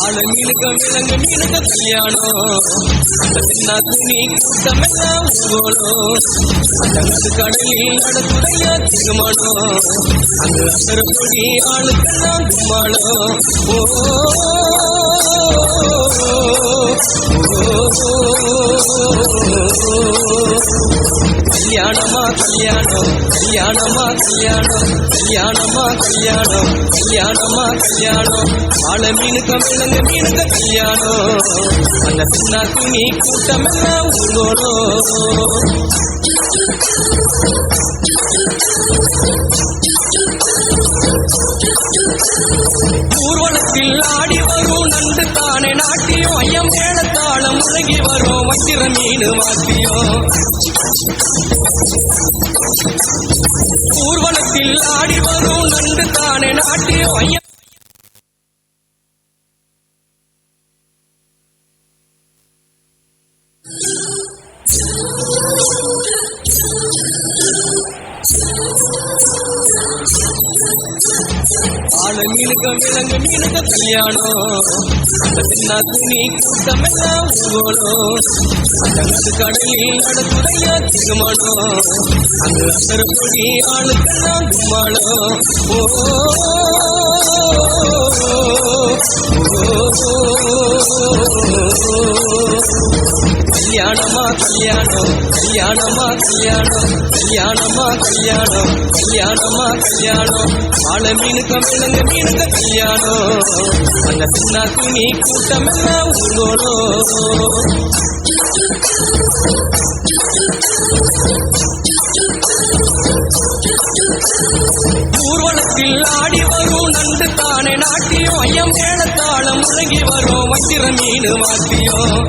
ஆள மீனுக்க விலங்கு மீனுக்க கல்யாணம் அந்த சின்ன துணி கூட்டமெல்லாம் ஊர்வலம் அந்த கடலில் நடக்குறையா திருமணம் அங்க அக்கறப்படி ஆளுக்கெல்லாம் கும்மாளம் கல்யாணமா கல்யாணம் கல்யாணமா கல்யாணம் கல்யாணமா கல்யாணம் கல்யாணமா கல்யாணம் ஆள மீனுக்க விலங்கு மீனுக்க கல்யாணம் அந்த சின்ன துணி கூட்டமெல்லாம் ஊர்வலம் ஊர்வலத்தில் ஆடி வரும் நண்டு தானே நாட்டியம் ஐயம் மேளத்தாளம் முழங்கி வரும் வக்கிர மீன் வாத்தியம் ஊர்வலத்தில் ஆடி வரும் நண்டு தானே நாட்டியம் ஐயம் ஆள மீனுக்க விலங்கு மீனுக்க கல்யாணம் அந்த சின்ன துணி கூட்டமெல்லாம் ஊர்வலம் அந்த கடலில் நடக்குறையா திருமணம் அங்க அக்கறப்படி ஆளுக்கெல்லாம் கும்மாளம் கல்யாணமா கல்யாணம் கல்யாணமா கல்யாணம் கல்யாணமா கல்யாணம் கல்யாணமா கல்யாணம் ஆள மீனுக்க விலங்கு மீனுக்க கல்யாணம் அந்த சின்ன துணி கூட்டமெல்லாம் ஊர்வலம் ஊர்வலத்தில் ஆடி வரும் நண்டு தானே நாட்டியம் ஐயம் மேளத்தாளம் முழங்கி வரும் வக்கிர மீன் வாத்தியம்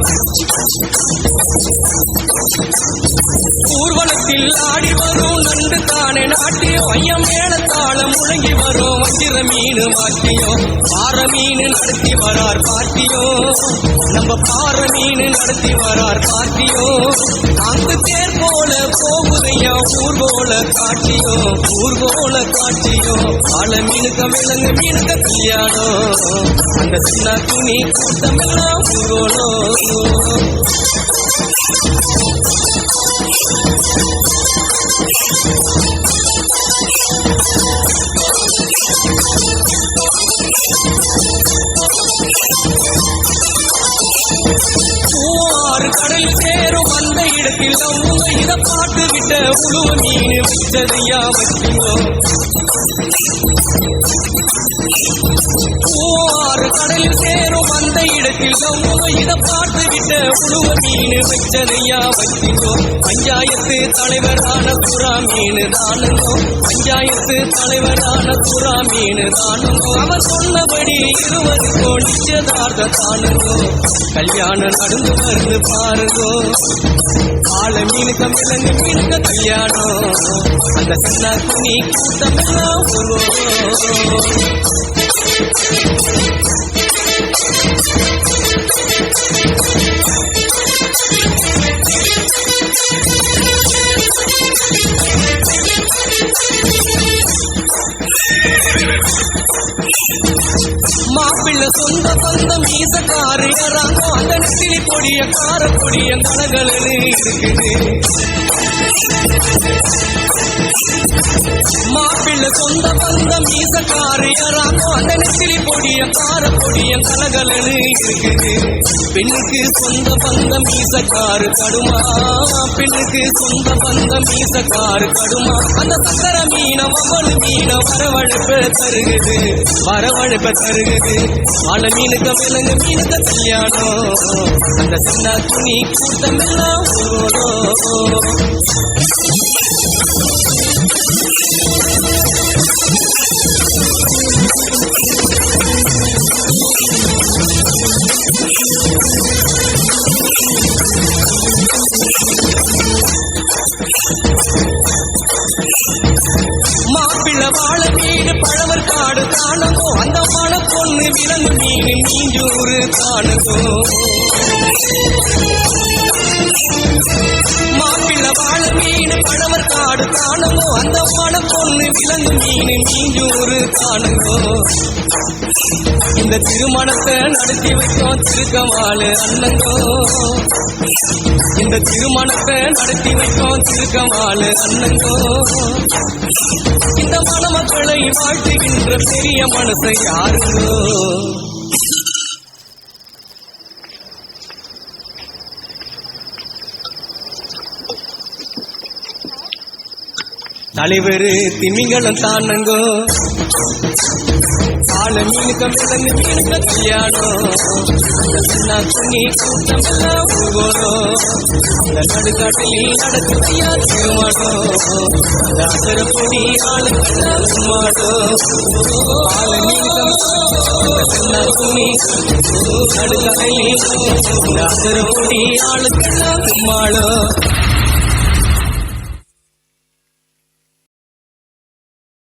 ஊர்வலத்தில் ஆடி வரும் நண்டு தானே நாட்டியம் ஐயம் மேளத்தாளம் முழங்கி வரும் வக்கிர மீன் வாத்தியம் பாற மீன் நடத்தி வரார் பாட்டியம் நம்ம பாற மீன் நடத்தி வரார் பாட்டியம் அங்கு தேர் போல போகுதையா ஊர்கோல காட்சியம் ஊர்கோல காட்சியம் ஆள மீனுக்க விலங்கு மீனுக்க கல்யாணம் அந்த சின்ன துணி கூட்டமெல்லாம் ஊர்வலம் ஆறு கடல் சேரும் அந்த இடத்தில் அவங்க இதை பாட்டு விட்ட உழுவ மீன் வச்சதையா வச்சுவோம் ஆறு கடலில் சேரும் அந்த இடத்தில் அவங்க இதை பாட்டு விட்ட உழுவ மீன் வச்சதையா வச்சுவோம் பஞ்சாயத்து தலைவரான புறா மீன் தானுங்கோ பஞ்சாயத்து தலைவரான புறா மீன் தானுங்கோ அவர் சொன்னபடி 20 கோடி நிச்சயதார்த்த தானுங்கோ கல்யாணம் நடந்து வருது பாருங்கோ ஆள மீனுக்க விலங்கு மீனுக்க கல்யாணம் அந்த சின்ன துணி கூட்டமெல்லாம் மாப்பிள்ள சொந்த பந்தம் மீசக்காரு யாராங்கோ அந்த நெத்திலி பொடிய கார பொடிய கலகலன்னு இருக்குது மாப்பிள்ள சொந்த பந்தம் மீசக்காரு யாராங்கோ அந்த நெத்திலி பொடிய கார பொடிய கலகலன்னு இருக்குது பெண்ணுக்கு சொந்த பந்தம் மீசக்காரு கடுமா பெண்ணுக்கு சொந்த பந்தம் மீசக்காரு கடுமா அந்த சக்கர மீன வவலு மீன வரவழைப்ப தருகுது வரவழைப்ப தருகுது ஆள மீனுக்க விலங்கு மீனுக்க கல்யாணம் அந்த சின்ன துணி கூட்டமெல்லாம் மாப்பிள்ள வாழ மீன் பழவர் காடு காணகோ அந்த மழை பொண்ணு விலங்கு மீன் நீஞ்சூறு காணகோ மாப்பிள்ள வாழ மீன் பழவர் காடு காணகோ அந்த மழை பொண்ணு விலங்கு மீன் நீஞ்சூறு காணகோ இந்த திருமணத்தை நடத்தி வைத்தோம் திருக்கமாலு அண்ணங்கோ. இந்த திருமணத்தை நடத்தி வைத்தோம் திருக்கமாலு அண்ணங்கோ. இந்த மணமக்களை வாழ்த்துகின்ற பெரிய மனசை யாருங்கோ. தலைவர் திமிங்கலம் தானங்கோ. ஆள மீனுக்க மிளந்து மீனுக்க கல்யாணம். துணி கூட்டம் எல்லாம் ஊர்வலம். இந்த நடுக்காட்டில் நடக்குதையா திருமணம். அந்த அசரப்பொடி ஆளுக்கெல்லாம் சும்மாடும். ஆள மீனுக்க துணி நடுக்காட்டில் இந்த அசரப்பொடி ஆளுக்கெல்லாம் சும்மாடும்.